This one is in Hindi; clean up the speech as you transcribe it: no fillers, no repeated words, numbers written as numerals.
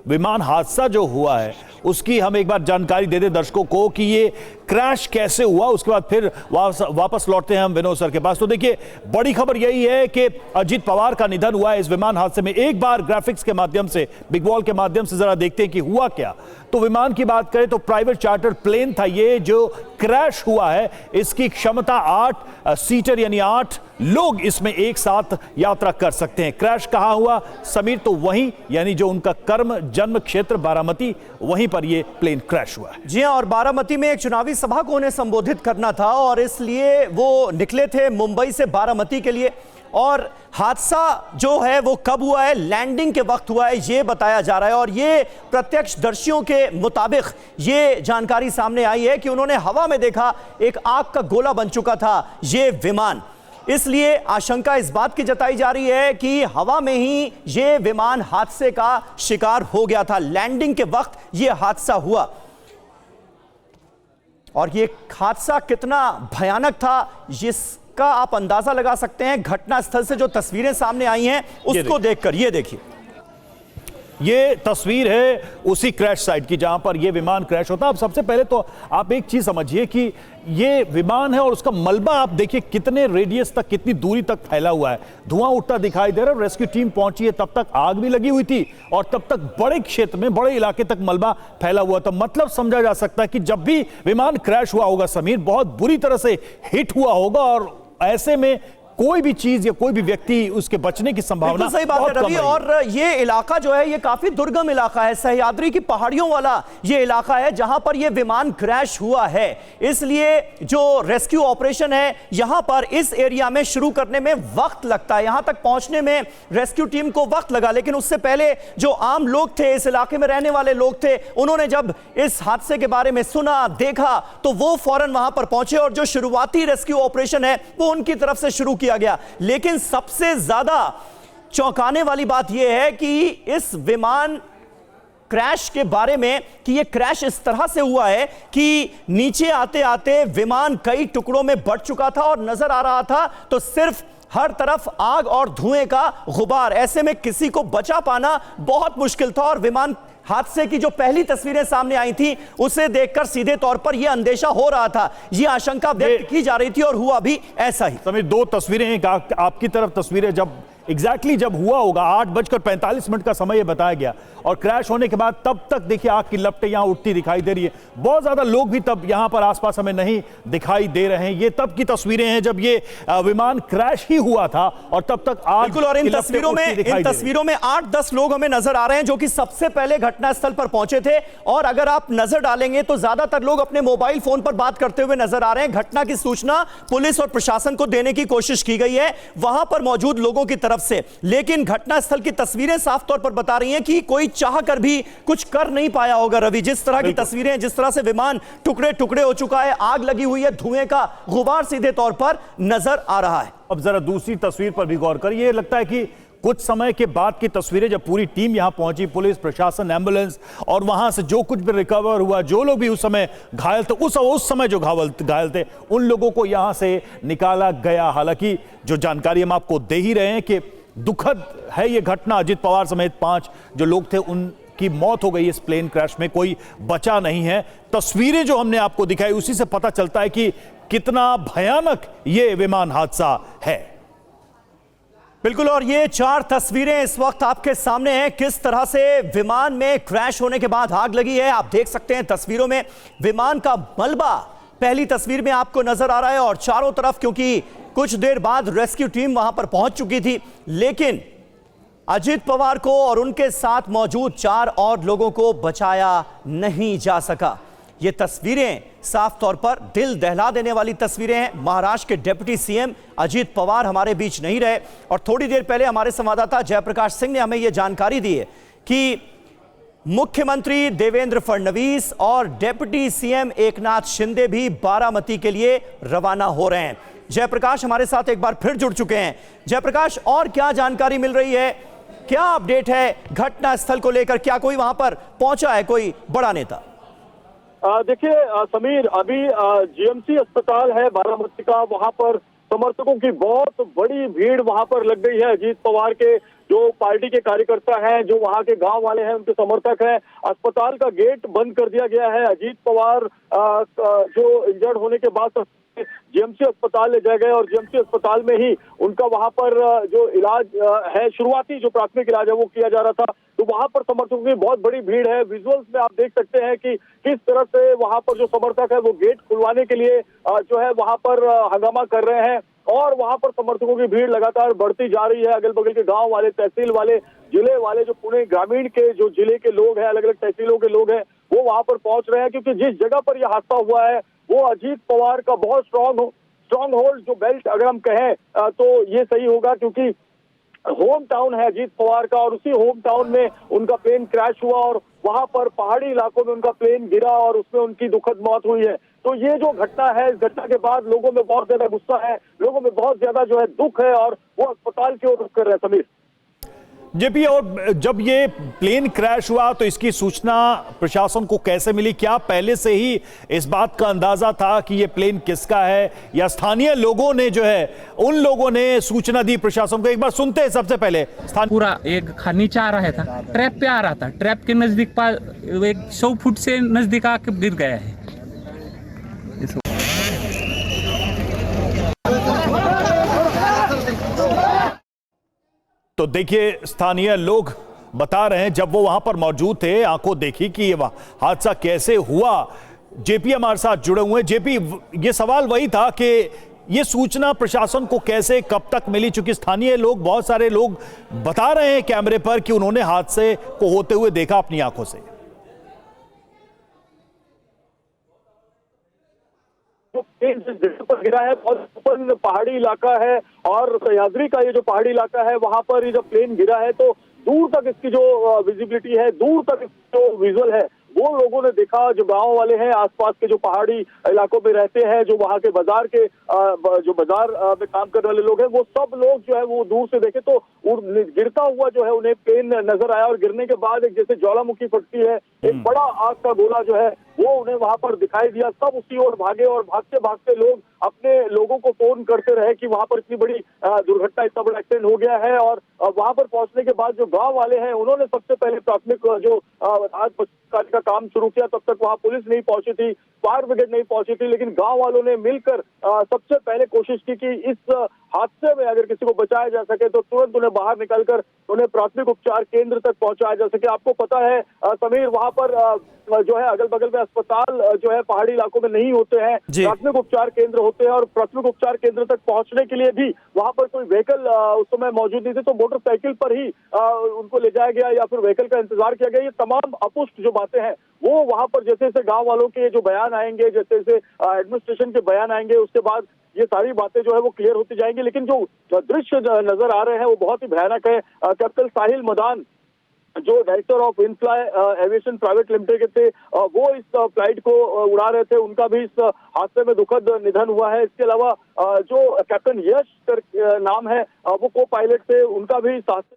विमान हादसा जो हुआ है उसकी हम एक बार जानकारी दे दें दर्शकों को कि ये क्रैश कैसे हुआ, उसके बाद फिर वापस लौटते हैं हम विनोद सर के पास। तो देखिए, बड़ी खबर यही है कि अजीत पवार का निधन हुआ है इस विमान हादसे में। एक बार ग्राफिक्स के माध्यम से, बिग वॉल के माध्यम से जरा देखते हैं कि हुआ क्या। तो विमान की बात करें तो प्राइवेट चार्टर प्लेन था ये जो क्रैश हुआ है। इसकी क्षमता 8 सीटर यानी 8 लोग इसमें एक साथ यात्रा कर सकते हैं। क्रैश कहां हुआ समीर? तो वहीं यानी जो उनका कर्म जन्म क्षेत्र बारामती, वहीं पर ये प्लेन क्रैश हुआ है। जी हां, और बारामती में एक चुनावी सभा को उन्हें संबोधित करना था और इसलिए वो निकले थे मुंबई से बारामती के लिए। और हादसा जो है वो कब हुआ है? लैंडिंग के वक्त हुआ है, ये बताया जा रहा है। और ये प्रत्यक्षदर्शियों के मुताबिक ये जानकारी सामने आई है कि उन्होंने हवा में देखा एक आग का गोला बन चुका था ये विमान। इसलिए आशंका इस बात की जताई जा रही है कि हवा में ही ये विमान हादसे का शिकार हो गया था। लैंडिंग के वक्त ये हादसा हुआ और ये हादसा कितना भयानक था जिसका आप अंदाजा लगा सकते हैं घटना स्थल से जो तस्वीरें सामने आई हैं उसको देखकर। ये देखिए, ये तस्वीर है उसी क्रैश साइट की जहां पर ये विमान क्रैश होता है। अब सबसे पहले तो आप एक चीज समझिए कि ये विमान है और उसका मलबा आप देखिए कितने रेडियस तक, कितनी दूरी तक फैला हुआ है। धुआं उठता दिखाई दे रहा है। रेस्क्यू टीम पहुंची है, तब तक आग भी लगी हुई थी और तब तक बड़े क्षेत्र में, बड़े इलाके तक मलबा फैला हुआ था। मतलब समझा जा सकता है कि जब भी विमान क्रैश हुआ होगा समीर, बहुत बुरी तरह से हिट हुआ होगा और ऐसे में कोई भी चीज या कोई भी व्यक्ति उसके बचने की संभावना सही बात है रवि। और ये इलाका जो है ये काफी दुर्गम इलाका है, सह्याद्री की पहाड़ियों वाला ये इलाका है जहां पर ये विमान क्रैश हुआ है। इसलिए जो रेस्क्यू ऑपरेशन है यहां पर इस एरिया में शुरू करने में वक्त लगता है। यहां तक पहुंचने में रेस्क्यू टीम को वक्त लगा, लेकिन उससे पहले जो आम लोग थे, इस इलाके में रहने वाले लोग थे, उन्होंने जब इस हादसे के बारे में सुना, देखा, तो वो फौरन वहां पर पहुंचे और जो शुरुआती रेस्क्यू ऑपरेशन है वो उनकी तरफ से शुरू किया गया। लेकिन सबसे ज्यादा चौंकाने वाली बात यह है कि इस विमान क्रैश के बारे में कि यह क्रैश इस तरह से हुआ है कि नीचे आते आते विमान कई टुकड़ों में बढ़ चुका था और नजर आ रहा था तो सिर्फ हर तरफ आग और धुएं का गुबार। ऐसे में किसी को बचा पाना बहुत मुश्किल था और विमान हादसे की जो पहली तस्वीरें सामने आई थी उसे देखकर सीधे तौर पर यह अंदेशा हो रहा था, यह आशंका व्यक्त की जा रही थी और हुआ भी ऐसा ही। समीर, 2 तस्वीरें हैं। आपकी तरफ तस्वीरें जब एग्जैक्टली जब हुआ होगा 8:45 का समय बताया गया और क्रैश होने के बाद तब तक देखिए आग की लपटें यहां उठती दिखाई दे रही है। बहुत ज्यादा लोग भी तब यहां पर आसपास हमें नहीं दिखाई दे रहे हैं। ये तब की तस्वीरें हैं जब ये विमान क्रैश ही हुआ था और तब तक आग। बिल्कुल, और इन तस्वीरों में 8-10 लोग हमें नजर आ रहे हैं जो कि सबसे पहले घटनास्थल पर पहुंचे थे। और अगर आप नजर डालेंगे तो ज्यादातर लोग अपने मोबाइल फोन पर बात करते हुए नजर आ रहे हैं। घटना की सूचना पुलिस और प्रशासन को देने की कोशिश की गई है वहां पर मौजूद लोगों की तरफ से, लेकिन घटनास्थल की तस्वीरें साफ तौर पर बता रही हैं कि कोई चाह कर भी कुछ कर नहीं पाया होगा रवि। जिस तरह की तस्वीरें, जिस तरह से विमान टुकड़े टुकड़े हो चुका है, आग लगी हुई है, धुएं का गुबार सीधे तौर पर नजर आ रहा है। अब जरा दूसरी तस्वीर पर भी गौर करिए। लगता है कि कुछ समय के बाद की तस्वीरें, जब पूरी टीम यहां पहुंची, पुलिस प्रशासन, एम्बुलेंस, और वहां से जो कुछ भी रिकवर हुआ, जो लोग भी उस समय घायल थे, उस समय जो घायल थे उन लोगों को यहां से निकाला गया। हालांकि जो जानकारी हम आपको दे ही रहे हैं कि दुखद है ये घटना। अजीत पवार समेत 5 जो लोग थे उनकी मौत हो गई इस प्लेन क्रैश में, कोई बचा नहीं है। तस्वीरें जो हमने आपको दिखाई उसी से पता चलता है कि कितना भयानक ये विमान हादसा है। बिल्कुल, और ये 4 तस्वीरें इस वक्त आपके सामने हैं, किस तरह से विमान में क्रैश होने के बाद आग लगी है। आप देख सकते हैं तस्वीरों में विमान का मलबा पहली तस्वीर में आपको नजर आ रहा है और चारों तरफ, क्योंकि कुछ देर बाद रेस्क्यू टीम वहां पर पहुंच चुकी थी, लेकिन अजीत पवार को और उनके साथ मौजूद 4 और लोगों को बचाया नहीं जा सका। ये तस्वीरें साफ तौर पर दिल दहला देने वाली तस्वीरें हैं। महाराष्ट्र के डिप्टी सीएम अजीत पवार हमारे बीच नहीं रहे और थोड़ी देर पहले हमारे संवाददाता जयप्रकाश सिंह ने हमें यह जानकारी दी है कि मुख्यमंत्री देवेंद्र फडणवीस और डिप्टी सीएम एकनाथ शिंदे भी बारामती के लिए रवाना हो रहे हैं। जयप्रकाश हमारे साथ एक बार फिर जुड़ चुके हैं। जयप्रकाश, और क्या जानकारी मिल रही है, क्या अपडेट है घटना स्थल को लेकर? क्या कोई वहां पर पहुंचा है, कोई बड़ा नेता? देखिए समीर, अभी जीएमसी अस्पताल है बारामती का, वहां पर समर्थकों की बहुत बड़ी भीड़ वहां पर लग गई है। अजीत पवार के जो पार्टी के कार्यकर्ता हैं, जो वहां के गांव वाले हैं, उनके समर्थक हैं। अस्पताल का गेट बंद कर दिया गया है। अजीत पवार जो इंजर्ड होने के बाद जीएमसी अस्पताल ले जाए गए और जीएमसी अस्पताल में ही उनका वहां पर जो इलाज है, शुरुआती जो प्राथमिक इलाज है वो किया जा रहा था। तो वहां पर समर्थकों की बहुत बड़ी भीड़ है। विजुअल्स में आप देख सकते हैं कि किस तरह से वहां पर जो समर्थक है वो गेट खुलवाने के लिए जो है वहां पर हंगामा कर रहे हैं और वहां पर समर्थकों की भीड़ लगातार बढ़ती जा रही है। अगल बगल के गांव वाले, तहसील वाले, जिले वाले, जो पुणे ग्रामीण के जो जिले के लोग हैं, अलग अलग तहसीलों के लोग हैं, वो वहां पर पहुंच रहे हैं क्योंकि जिस जगह पर यह हादसा हुआ है वो अजीत पवार का बहुत स्ट्रॉन्ग होल्ड जो बेल्ट अगर हम कहें तो ये सही होगा, क्योंकि होम टाउन है अजीत पवार का और उसी होम टाउन में उनका प्लेन क्रैश हुआ और वहां पर पहाड़ी इलाकों में उनका प्लेन गिरा और उसमें उनकी दुखद मौत हुई है। तो ये जो घटना है, इस घटना के बाद लोगों में बहुत ज्यादा गुस्सा है, लोगों में बहुत ज्यादा जो है दुख है और वो अस्पताल की ओर रुख कर रहे हैं। समीर जेपी, और जब ये प्लेन क्रैश हुआ तो इसकी सूचना प्रशासन को कैसे मिली? क्या पहले से ही इस बात का अंदाजा था कि ये प्लेन किसका है, या स्थानीय लोगों ने जो है उन लोगों ने सूचना दी प्रशासन को? एक बार सुनते हैं सबसे पहले। पूरा एक नीचे आ रहा था, ट्रैप पे आ रहा था, ट्रैप के नजदीक एक 100 फुट से नजदीक आके गिर गया है। तो देखिए, स्थानीय लोग बता रहे हैं जब वो वहां पर मौजूद थे, आंखों देखी कि ये हादसा कैसे हुआ। जेपी हमारे साथ जुड़े हुए हैं। जेपी, ये सवाल वही था कि ये सूचना प्रशासन को कैसे, कब तक मिली? चूंकि स्थानीय लोग, बहुत सारे लोग बता रहे हैं कैमरे पर कि उन्होंने हादसे को होते हुए देखा अपनी आंखों से। पर गिरा है, बहुत ओपन पहाड़ी इलाका है और सह्याद्री का ये जो पहाड़ी इलाका है वहां पर ये जब प्लेन गिरा है तो दूर तक इसकी जो विजिबिलिटी है, दूर तक जो विजुअल है वो लोगों ने देखा। जो गांव वाले हैं, आसपास के जो पहाड़ी इलाकों में रहते हैं, जो वहां के बाजार के जो बाजार में काम करने वाले लोग हैं, वो सब लोग जो है वो दूर से देखे तो गिरता हुआ जो है उन्हें प्लेन नजर आया और गिरने के बाद एक जैसे ज्वालामुखी फटती है, एक बड़ा आग का गोला जो है वो उन्हें वहां पर दिखाई दिया। सब उसी ओर भागे और भागते भागते लोग अपने लोगों को फोन करते रहे कि वहां पर इतनी बड़ी दुर्घटना, इतना बड़ा एक्सीडेंट हो गया है। और वहां पर पहुंचने के बाद जो गांव वाले हैं उन्होंने सबसे पहले प्राथमिक जो आज कार्य का काम शुरू किया। तब तक वहां पुलिस नहीं पहुंची थी, फायर ब्रिगेड नहीं पहुंची थी, लेकिन गांव वालों ने मिलकर सबसे पहले कोशिश की कि इस हादसे में अगर किसी को बचाया जा सके तो तुरंत उन्हें बाहर निकालकर उन्हें प्राथमिक उपचार केंद्र तक पहुंचाया जा सके। आपको पता है समीर, वहां पर जो है अगल बगल में अस्पताल जो है पहाड़ी इलाकों में नहीं होते हैं, प्राथमिक उपचार केंद्र होते हैं और प्राथमिक उपचार केंद्र तक पहुंचने के लिए भी वहां पर कोई व्हीकल उस समय मौजूद नहीं थे, तो मोटरसाइकिल पर ही उनको ले जाया गया या फिर व्हीकल का इंतजार किया गया। ये तमाम अपुष्ट जो बातें हैं वो वहां पर जैसे जैसे गांव वालों के जो बयान आएंगे, जैसे जैसे एडमिनिस्ट्रेशन के बयान आएंगे, उसके बाद ये सारी बातें जो है वो क्लियर होती जाएंगी। लेकिन जो दृश्य नजर आ रहे हैं वो बहुत ही भयानक है। कैप्टन साहिल मदान जो director of Infly aviation private limited के थे, वो इस फ्लाइट को उड़ा रहे थे, उनका भी इस हादसे में दुखद निधन हुआ है। इसके अलावा जो कैप्टन यश नाम है वो को पायलट थे, उनका भी इस हादसे